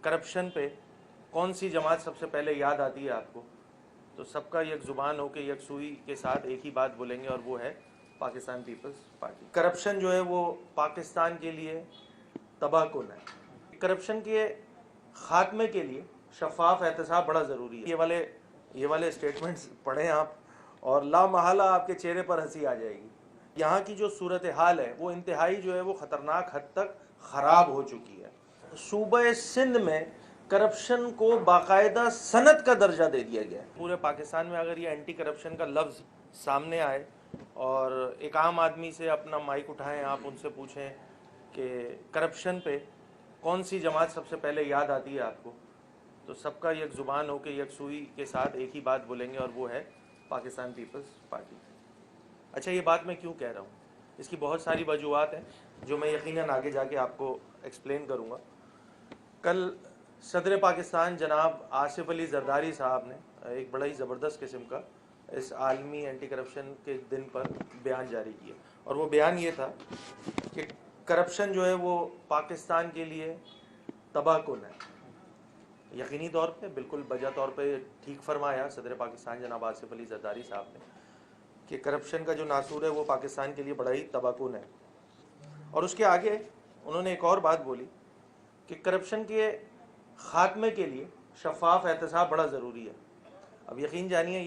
Corruption पे कौन सी जमात सबसे पहले याद आती है आपको? तो सबका एक ज़ुबान हो के एक सुई के साथ एक ही बात बोलेंगे और वो है पाकिस्तान पीपल्स पार्टी। करप्शन जो है वो पाकिस्तान के लिए तबाह कुन है। करप्शन के ख़ात्मे के लिए शफाफ एहतसाब बड़ा ज़रूरी है। ये वाले स्टेटमेंट्स पढ़ें आप और लामहला आपके चेहरे पर हंसी आ जाएगी। यहाँ की जो सूरत हाल है वो इंतहाई जो है वो ख़तरनाक हद तक ख़राब हो चुकी है। सूबे सिंध में करप्शन को बाकायदा सनत का दर्जा दे दिया गया है। पूरे पाकिस्तान में अगर ये एंटी करप्शन का लफ्ज़ सामने आए और एक आम आदमी से अपना माइक उठाएं, आप उनसे पूछें कि करप्शन पे कौन सी जमात सबसे पहले याद आती है आपको, तो सबका एक ज़ुबान हो के एक सुई के साथ एक ही बात बोलेंगे और वो है पाकिस्तान पीपल्स पार्टी। अच्छा, ये बात मैं क्यों कह रहा हूँ? इसकी बहुत सारी वजूहात हैं जो मैं यकीनन आगे जाके आपको एक्सप्लेन करूँगा। कल सदर पाकिस्तान जनाब आसिफ अली जरदारी साहब ने एक बड़ा ही ज़बरदस्त किस्म का इस आलमी एंटी करप्शन के दिन पर बयान जारी किया और वो बयान ये था कि करप्शन जो है वो पाकिस्तान के लिए तबाह कुन है। यकीनी तौर पे बिल्कुल बजा तौर पे ठीक फरमाया सदर पाकिस्तान जनाब आसिफ अली जरदारी साहब ने कि करप्शन का जो नासूर है वो पाकिस्तान के लिए बड़ा ही तबाह कुन है। और उसके आगे उन्होंने एक और बात बोली कि करप्शन के ख़ात्मे के लिए शफाफ एहतसाब बड़ा ज़रूरी है। अब यकीन जानिए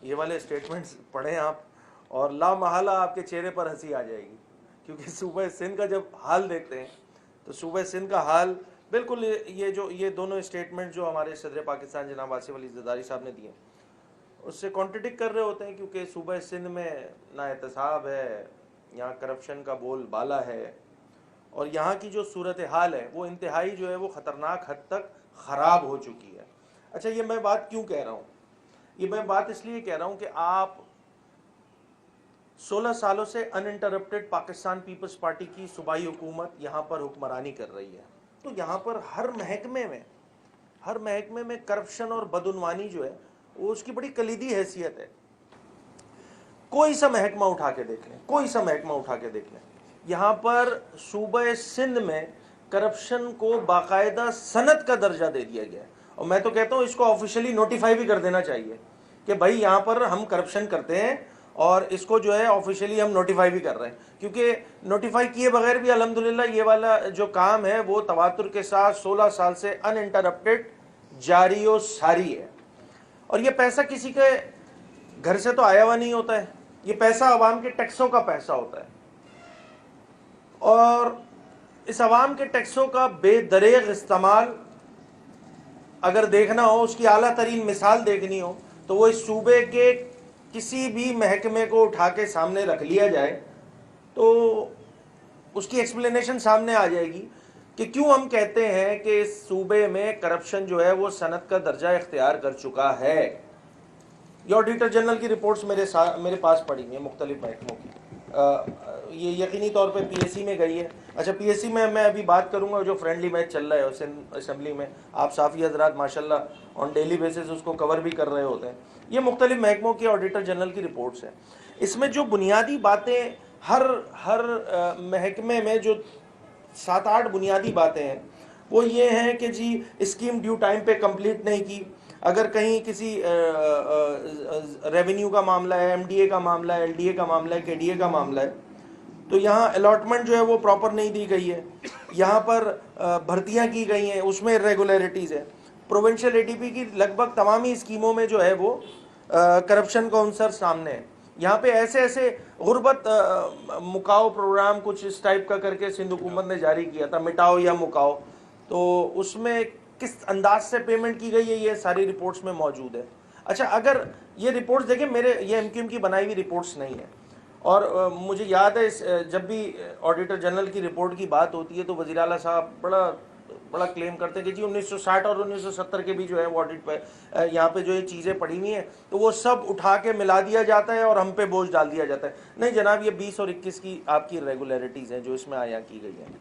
ये वाले स्टेटमेंट्स पढ़ें आप और लामहला आपके चेहरे पर हंसी आ जाएगी, क्योंकि सूबे सिंध का जब हाल देखते हैं तो सूबे सिंध का हाल बिल्कुल ये दोनों स्टेटमेंट जो हमारे सदर पाकिस्तान जनाब आसिफ अली जरदारी साहब ने दिए उससे कॉन्ट्रडिक्ट कर रहे होते हैं, क्योंकि सूबे सिंध में ना एहतसाब है, यहाँ करप्शन का बोल बाला है और यहाँ की जो सूरत हाल है वो इंतहाई जो है वो ख़तरनाक हद तक ख़राब हो चुकी है। अच्छा, ये मैं बात क्यों कह रहा हूँ? ये मैं बात इसलिए कह रहा हूँ कि आप 16 सालों से अनइंटरप्टेड पाकिस्तान पीपल्स पार्टी की सूबाई हुकूमत यहाँ पर हुक्मरानी कर रही है, तो यहाँ पर हर महकमे में करप्शन और बदउनवानी जो है वो उसकी बड़ी कलीदी हैसियत है। कोई सा महकमा उठा के देख लें, यहाँ पर सूबे सिंध में करप्शन को बाकायदा सनत का दर्जा दे दिया गया है। और मैं तो कहता हूँ इसको ऑफिशियली नोटिफाई भी कर देना चाहिए कि भाई यहाँ पर हम करप्शन करते हैं और इसको जो है ऑफिशियली हम नोटिफाई भी कर रहे हैं, क्योंकि नोटिफाई किए बगैर भी अल्हम्दुलिल्लाह ये वाला जो काम है वो तवातुर के साथ 16 साल से अनइंटरप्टेड जारी और सारी है। और ये पैसा किसी के घर से तो आया हुआ नहीं होता है, ये पैसा अवाम के टैक्सों का पैसा होता है और इस अवाम के टैक्सों का बेदरेग इस्तेमाल अगर देखना हो, उसकी आला तरीन मिसाल देखनी हो, तो वो इस सूबे के किसी भी महकमे को उठा के सामने रख लिया जाए तो उसकी एक्सप्लेनेशन सामने आ जाएगी कि क्यों हम कहते हैं कि इस सूबे में करप्शन जो है वो सनत का दर्जा इख्तियार कर चुका है। ये ऑडिटर जनरल की रिपोर्ट्स मेरे पास पड़ी हैं मुख्तलिफ महकमों की। ये यकीनी तौर पे पीएससी में गई है। अच्छा, पीएससी में मैं अभी बात करूंगा, जो फ्रेंडली मैच चल रहा है उस असेंबली में आप साफ़ी हजरात माशाल्लाह ऑन डेली बेसिस उसको कवर भी कर रहे होते हैं। ये मुख्तलिफ महकमों की ऑडिटर जनरल की रिपोर्ट्स हैं। इसमें जो बुनियादी बातें हर महकमे में जो 7-8 बुनियादी बातें हैं वो ये हैं कि जी स्कीम ड्यू टाइम पे कंप्लीट नहीं की, अगर कहीं किसी रेवेन्यू का मामला है, एमडीए का मामला है, एलडीए का मामला है, केडीए का मामला है, तो यहाँ अलॉटमेंट जो है वो प्रॉपर नहीं दी गई है, यहाँ पर भर्तियाँ की गई हैं उसमें इरेगुलरिटीज़ है। प्रोविंशियल एडीपी की लगभग तमाम ही स्कीमों में जो है वो करप्शन का अंसर सामने है। यहाँ पे ऐसे गुर्बत मुकाओ प्रोग्राम कुछ इस टाइप का करके सिंध हुकूमत ने जारी किया था, मिटाओ या मुकाओ, तो उसमें किस अंदाज से पेमेंट की गई है ये सारी रिपोर्ट्स में मौजूद है। अच्छा, अगर ये रिपोर्ट्स देखें, ये एमक्यूएम की बनाई हुई रिपोर्ट्स नहीं है और मुझे याद है जब भी ऑडिटर जनरल की रिपोर्ट की बात होती है तो वज़ीर आला साहब बड़ा क्लेम करते हैं कि जी 1960 और 1970 के भी जो है वो ऑडिट पे यहाँ पे जो ये चीज़ें पड़ी हुई हैं तो वो सब उठा के मिला दिया जाता है और हम पे बोझ डाल दिया जाता है। नहीं जनाब, ये 20 और 21 की आपकी रेगुलरिटीज़ हैं जो इसमें आया की गई हैं।